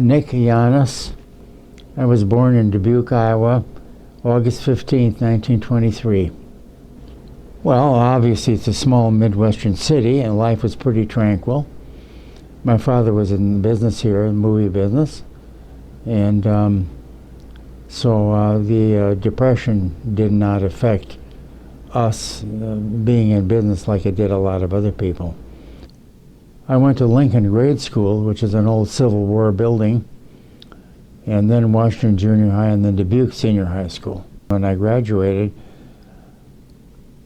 Nic Yiannias. I was born in Dubuque, Iowa, August 15th, 1923. Well, obviously it's a small Midwestern city, and life was pretty tranquil. My father was in business here, in movie business, and so the Depression did not affect us being in business like it did a lot of other people. I went to Lincoln Grade School, which is an old Civil War building, and then Washington Junior High, and then Dubuque Senior High School. When I graduated,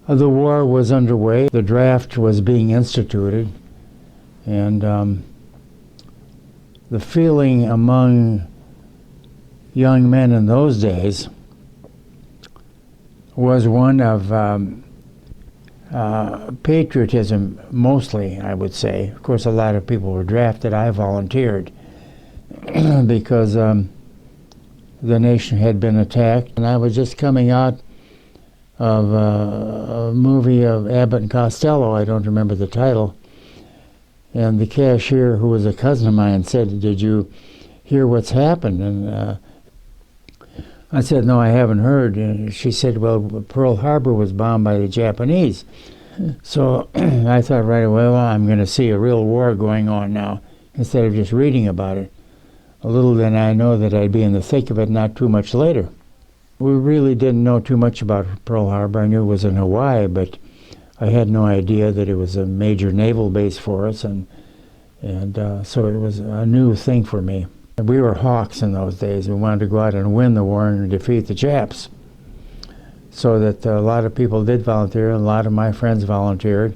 the war was underway. The draft was being instituted, and the feeling among young men in those days was one of patriotism, mostly, I would say. Of course, a lot of people were drafted. I volunteered because the nation had been attacked, and I was just coming out of a movie of Abbott and Costello. I don't remember the title. And the cashier, who was a cousin of mine, said, "Did you hear what's happened?" And I said, "No, I haven't heard." And she said, "Well, Pearl Harbor was bombed by the Japanese." So I thought right away, well, I'm going to see a real war going on now, instead of just reading about it. A little did I know that I'd be in the thick of it not too much later. We really didn't know too much about Pearl Harbor. I knew it was in Hawaii, but I had no idea that it was a major naval base for us, and so it was a new thing for me. We were hawks in those days. We wanted to go out and win the war and defeat the Japs. So that a lot of people did volunteer, and a lot of my friends volunteered,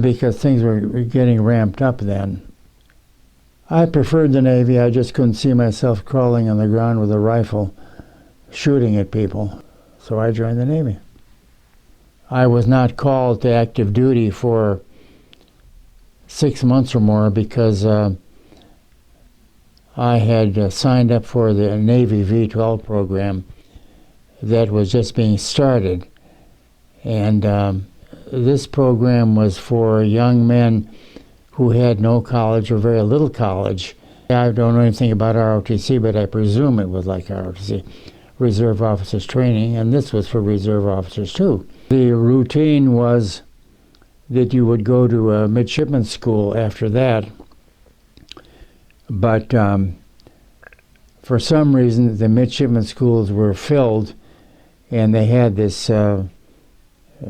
because things were getting ramped up then. I preferred the Navy. I just couldn't see myself crawling on the ground with a rifle, shooting at people. So I joined the Navy. I was not called to active duty for 6 months or more because I had signed up for the Navy V-12 program that was just being started. And this program was for young men who had no college or very little college. I don't know anything about ROTC, but I presume it was like ROTC, Reserve Officers Training, and this was for Reserve Officers too. The routine was that you would go to a midshipman school after that, but for some reason the midshipman schools were filled, and they had this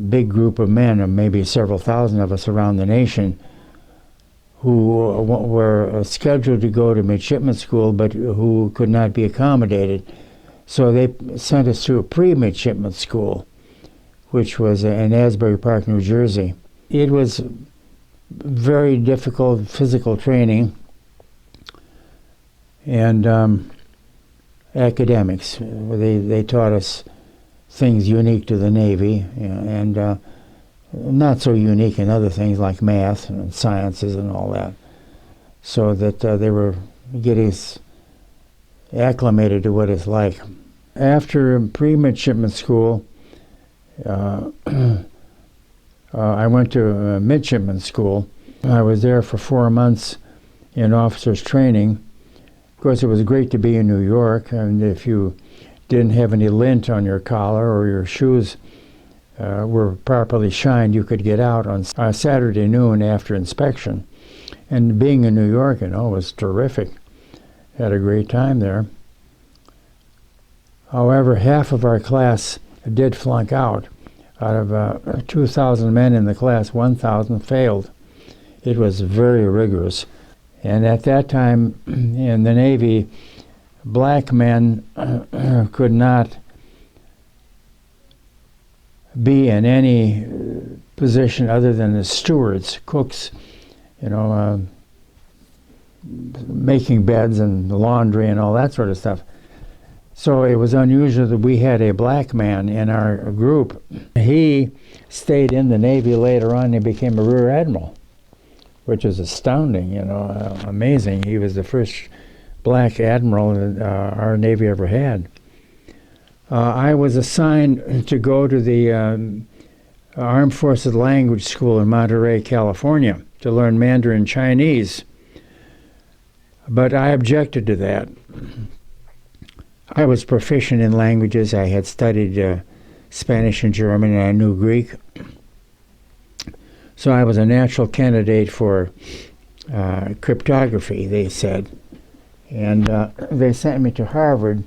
big group of men, maybe several thousand of us around the nation, who were scheduled to go to midshipman school but who could not be accommodated. So they sent us to a pre-midshipman school, which was in Asbury Park, New Jersey. It was very difficult physical training and academics. They taught us things unique to the Navy, and not so unique in other things like math and sciences and all that, so that they were getting us acclimated to what it's like. After pre-midshipman school, I went to midshipman school. I was there for 4 months in officers training. Of course, it was great to be in New York, and if you didn't have any lint on your collar or your shoes were properly shined, you could get out on Saturday noon after inspection. And being in New York, was terrific. Had a great time there. However, half of our class did flunk out. Out of 2,000 men in the class, 1,000 failed. It was very rigorous. And at that time in the Navy, black men could not be in any position other than as stewards, cooks, making beds and laundry and all that sort of stuff. So it was unusual that we had a black man in our group. He stayed in the Navy later on. He became a rear admiral, which is astounding, amazing. He was the first black admiral that our Navy ever had. I was assigned to go to the Armed Forces Language School in Monterey, California, to learn Mandarin Chinese. But I objected to that. I was proficient in languages. I had studied Spanish and German, and I knew Greek. So I was a natural candidate for cryptography, they said. And they sent me to Harvard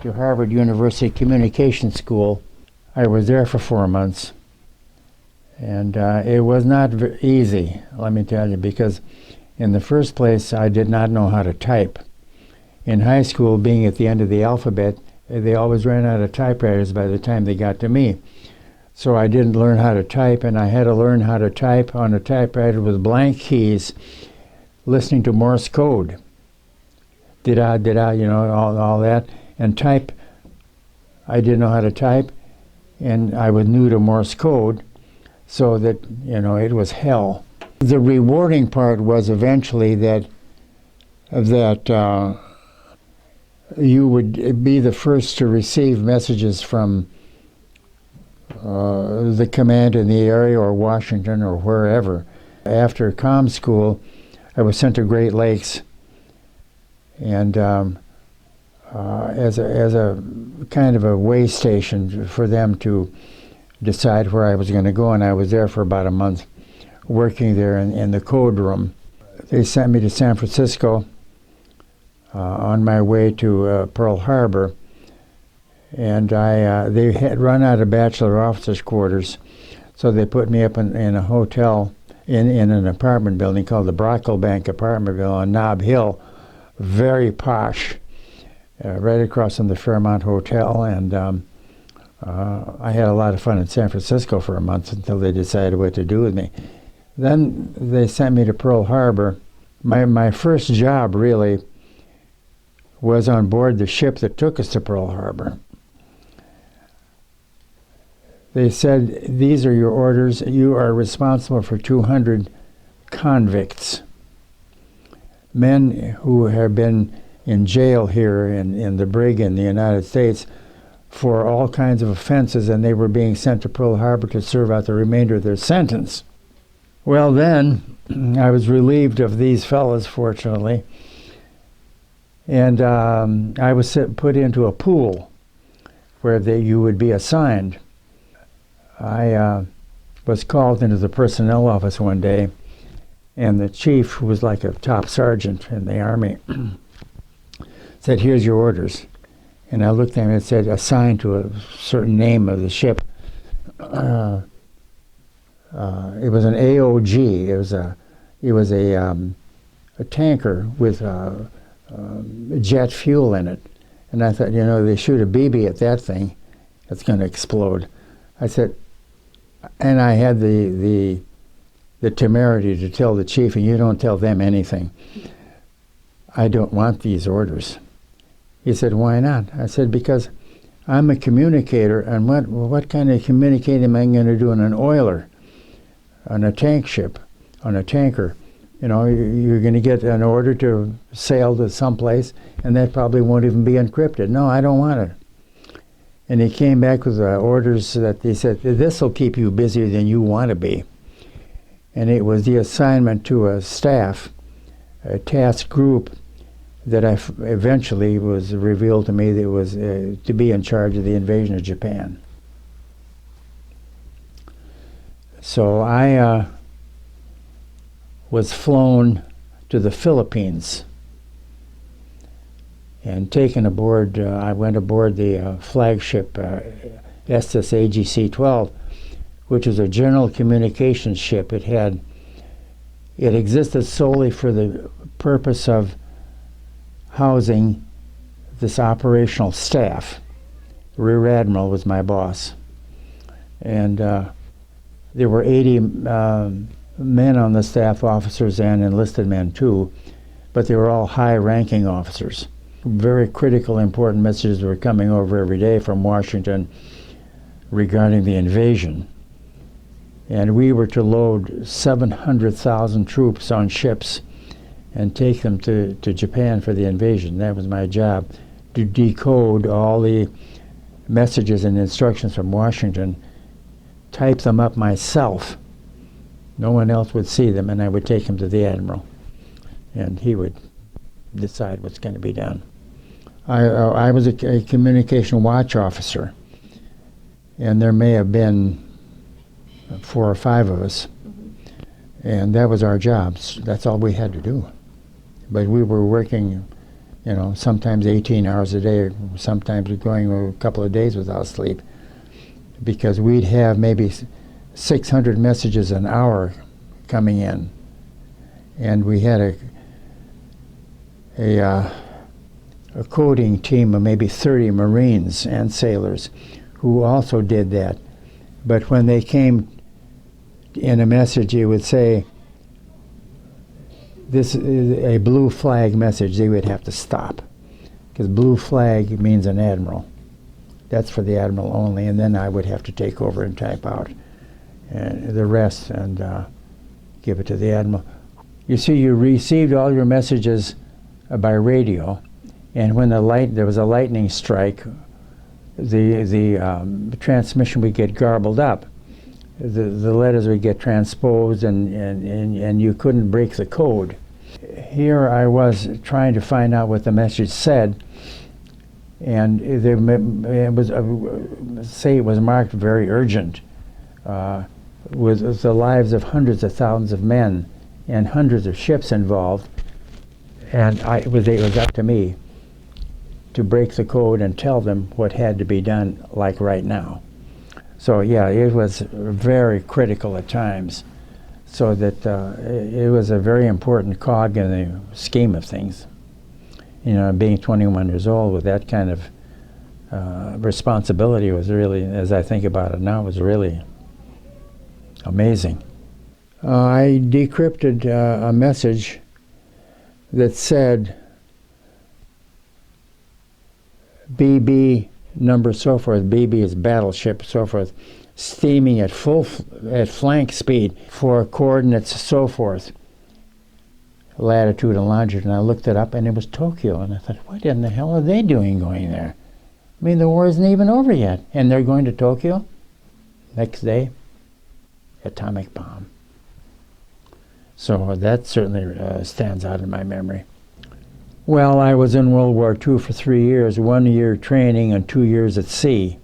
University Communication School. I was there for 4 months. And it was not easy, let me tell you, because in the first place, I did not know how to type. In high school, being at the end of the alphabet, they always ran out of typewriters by the time they got to me. So I didn't learn how to type, and I had to learn how to type on a typewriter with blank keys, listening to Morse code. Did-da, you know, all that. And type, I didn't know how to type, and I was new to Morse code, so that, you know, it was hell. The rewarding part was eventually that you would be the first to receive messages from the command in the area or Washington or wherever. After comm school, I was sent to Great Lakes, and as a kind of a way station for them to decide where I was going to go, and I was there for about a month, working there in the code room. They sent me to San Francisco on my way to Pearl Harbor, and they had run out of bachelor officers' quarters, so they put me up in a hotel in an apartment building called the Brocklebank Apartment Building on Nob Hill, very posh, right across from the Fairmont Hotel, and I had a lot of fun in San Francisco for a month until they decided what to do with me. Then they sent me to Pearl Harbor. My first job, really, was on board the ship that took us to Pearl Harbor. They said, these are your orders. You are responsible for 200 convicts, men who have been in jail here in the brig in the United States for all kinds of offenses, and they were being sent to Pearl Harbor to serve out the remainder of their sentence. Well, then, I was relieved of these fellows, fortunately, and I was put into a pool where you would be assigned. I was called into the personnel office one day, and the chief, who was like a top sergeant in the Army, said, "Here's your orders." And I looked at him and it said, assigned to a certain name of the ship. It was an AOG. It was a tanker with jet fuel in it. And I thought, you know, they shoot a BB at that thing, it's going to explode. I said, and I had the temerity to tell the chief, and you don't tell them anything, I don't want these orders. He said, why not? I said, because I'm a communicator, and what kind of communicating am I going to do in an oiler, on a tank ship, on a tanker? You know, you're going to get an order to sail to someplace, and that probably won't even be encrypted. No, I don't want it. And he came back with orders that he said, this will keep you busier than you want to be. And it was the assignment to a staff, a task group, that eventually was revealed to me that it was to be in charge of the invasion of Japan. So I was flown to the Philippines and taken aboard. I went aboard the flagship SS AGC-12, which was a general communications ship. It existed solely for the purpose of housing this operational staff. Rear Admiral was my boss. And there were 80 men on the staff, officers and enlisted men too, but they were all high-ranking officers. Very critical, important messages were coming over every day from Washington regarding the invasion. And we were to load 700,000 troops on ships and take them to Japan for the invasion. That was my job, to decode all the messages and instructions from Washington, type them up myself. No one else would see them, and I would take them to the Admiral. and he would decide what's going to be done. I was a communication watch officer, and there may have been 4 or 5 of us, and that was our jobs. That's all we had to do. But we were working, you know, sometimes 18 hours a day, sometimes going a couple of days without sleep, because we'd have maybe 600 messages an hour coming in, and we had a coding team of maybe 30 Marines and sailors who also did that. But when they came in a message, it would say, this is a blue flag message. They would have to stop, because blue flag means an admiral. That's for the admiral only, and then I would have to take over and type out the rest and give it to the admiral. You see, you received all your messages by radio, and when there was a lightning strike, the transmission would get garbled up. The letters would get transposed, and you couldn't break the code. Here I was trying to find out what the message said, and it was say it was marked very urgent, with the lives of hundreds of thousands of men and hundreds of ships involved, and it was up to me to break the code and tell them what had to be done, like right now. So yeah, it was very critical at times, so that it was a very important cog in the scheme of things. You know, being 21 years old with that kind of responsibility was really, as I think about it now, was really amazing. I decrypted a message that said BB number so forth, BB is battleship, so forth, steaming at flank speed for coordinates so forth, latitude and longitude. And I looked it up, and it was Tokyo, and I thought, what in the hell are they doing going there? I mean, the war isn't even over yet, and they're going to Tokyo? Next day, atomic bomb. So that certainly stands out in my memory. Well, I was in World War II for 3 years, 1 year training and 2 years at sea.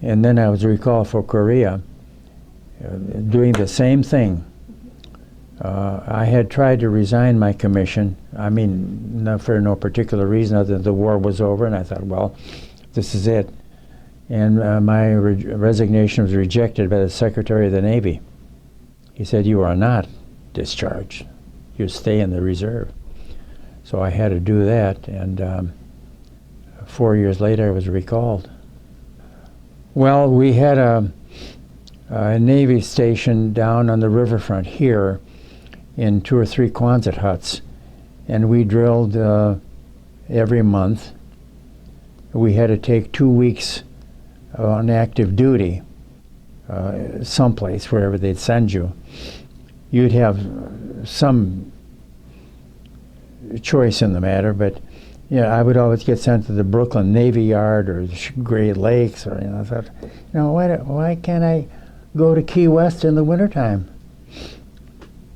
And then I was recalled for Korea, doing the same thing. I had tried to resign my commission, I mean, not for no particular reason other than the war was over, and I thought, well, this is it. And my resignation was rejected by the Secretary of the Navy. He said, you are not discharged. You stay in the reserve. So I had to do that, and 4 years later I was recalled. Well, we had a Navy station down on the riverfront here in 2 or 3 Quonset huts, and we drilled every month. We had to take 2 weeks on active duty someplace, wherever they'd send you. You'd have some choice in the matter, but yeah, I would always get sent to the Brooklyn Navy Yard or the Great Lakes, or I thought, why can't I go to Key West in the wintertime?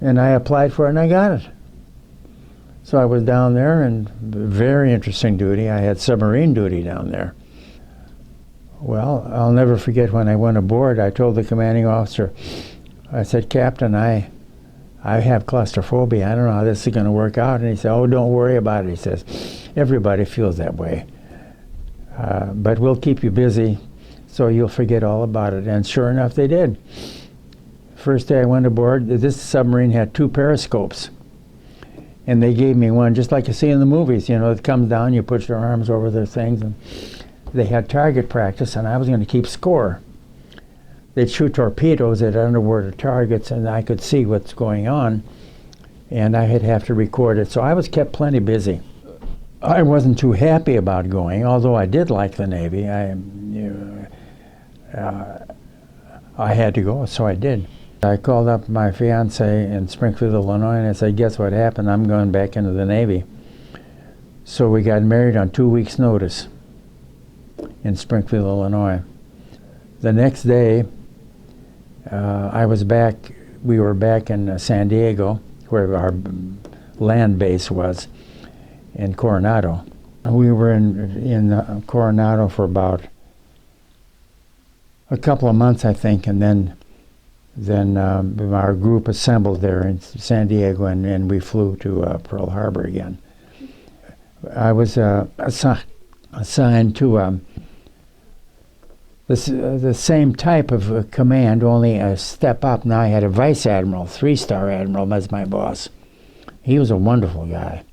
And I applied for it, and I got it. So I was down there, and very interesting duty. I had submarine duty down there. Well, I'll never forget when I went aboard, I told the commanding officer, I said, Captain, I have claustrophobia. I don't know how this is going to work out. And he said, oh, don't worry about it. He says, everybody feels that way. But we'll keep you busy so you'll forget all about it. And sure enough, they did. First day I went aboard, this submarine had 2 periscopes. And they gave me one, just like you see in the movies. You know, it comes down, you put your arms over their things. And they had target practice, and I was going to keep score. They'd shoot torpedoes at underwater targets, and I could see what's going on, and I'd have to record it. So I was kept plenty busy. I wasn't too happy about going, although I did like the Navy. I had to go, so I did. I called up my fiance in Springfield, Illinois, and I said, guess what happened? I'm going back into the Navy. So we got married on 2 weeks' notice in Springfield, Illinois. The next day, we were back in San Diego, where our land base was in Coronado. We were in Coronado for about a couple of months, I think, and then our group assembled there in San Diego, and we flew to Pearl Harbor again. I was assigned to the same type of command, only a step up. Now I had a vice admiral, 3-star admiral, as my boss. He was a wonderful guy.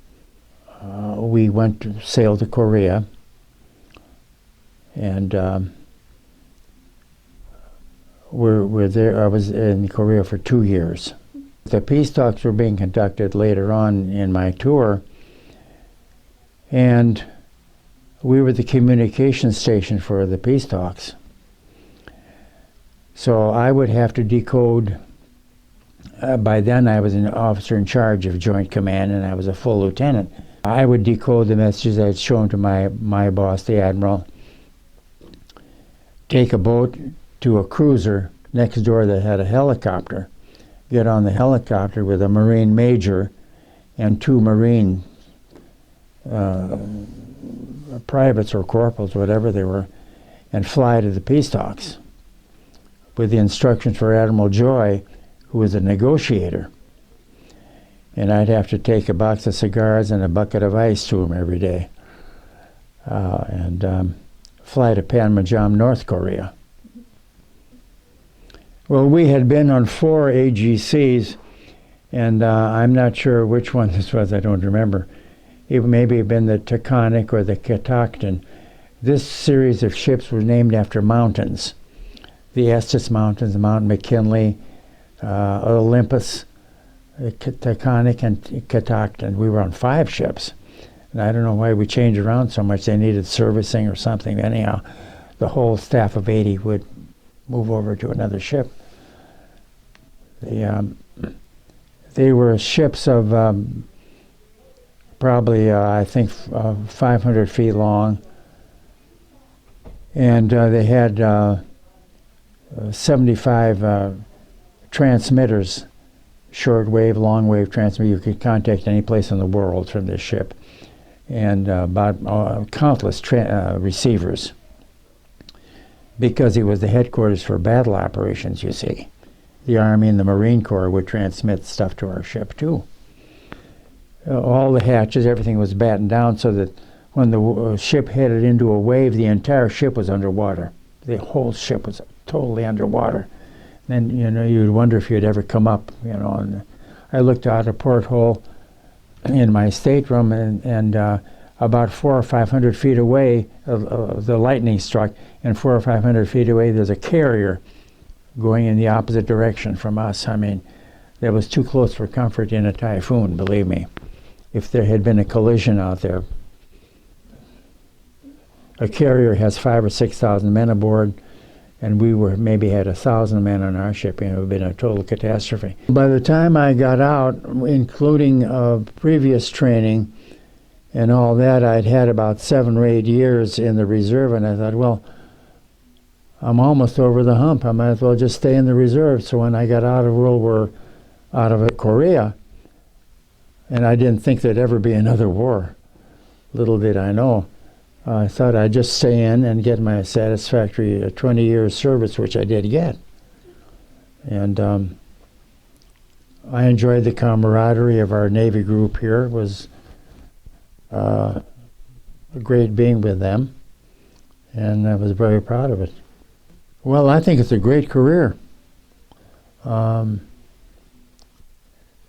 We went to sail to Korea, and we're there. I was in Korea for 2 years. The peace talks were being conducted later on in my tour, and we were the communication station for the peace talks. So I would have to decode. By then I was an officer in charge of Joint Command, and I was a full lieutenant. I would decode the messages I'd show them to my boss, the admiral, take a boat to a cruiser next door that had a helicopter, get on the helicopter with a Marine major and 2 Marine privates or corporals, whatever they were, and fly to the peace talks with the instructions for Admiral Joy, who was a negotiator. And I'd have to take a box of cigars and a bucket of ice to him every day, and fly to Panmunjom, North Korea. Well, we had been on 4 AGCs, and I'm not sure which one this was, I don't remember. It maybe had been the Taconic or the Catoctin. This series of ships was named after mountains. The Estes Mountains, Mount McKinley, Olympus, Taconic, and Catoctin. We were on 5 ships. And I don't know why we changed around so much. They needed servicing or something. Anyhow, the whole staff of 80 would move over to another ship. They were ships of probably, I think, 500 feet long. And they had 75 transmitters, short-wave, long-wave transmitter. You could contact any place in the world from this ship, and about countless receivers, because it was the headquarters for battle operations, you see. The Army and the Marine Corps would transmit stuff to our ship, too. All the hatches, everything was battened down so that when the ship headed into a wave, the entire ship was underwater. The whole ship was totally underwater. Then, you'd wonder if you'd ever come up, And I looked out a porthole in my stateroom, and about 400 or 500 feet away, the lightning struck, and 400 or 500 feet away, there's a carrier going in the opposite direction from us. I mean, that was too close for comfort in a typhoon, believe me. If there had been a collision out there. A carrier has 5,000 or 6,000 men aboard, and we maybe had 1,000 men on our ship, and it would have been a total catastrophe. By the time I got out, including previous training and all that, I'd had about 7 or 8 years in the reserve, and I thought, well, I'm almost over the hump. I might as well just stay in the reserve. So when I got out of Korea, and I didn't think there'd ever be another war, little did I know. I thought I'd just stay in and get my satisfactory 20 years service, which I did get. And I enjoyed the camaraderie of our Navy group here. It was great being with them, and I was very proud of it. Well, I think it's a great career.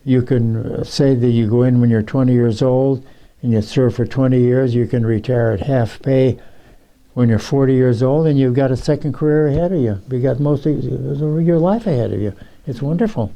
You can say that you go in when you're 20 years old, and you serve for 20 years, you can retire at half pay when you're 40 years old, and you've got a second career ahead of you. You got most of your life ahead of you. It's wonderful.